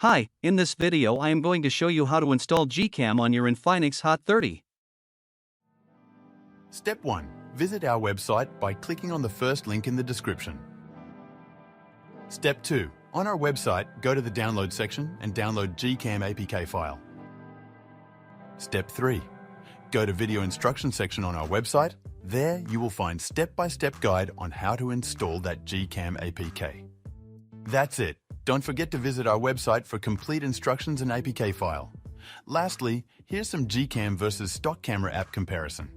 Hi, in this video I am going to show you how to install GCam on your Infinix Hot 30. Step 1. Visit our website by clicking on the first link in the description. Step 2. On our website, go to the download section and download GCam APK file. Step 3. Go to video instruction section on our website. There you will find step-by-step guide on how to install that GCam APK. That's it. Don't forget to visit our website for complete instructions and APK file. Lastly, here's some GCam versus stock camera app comparison.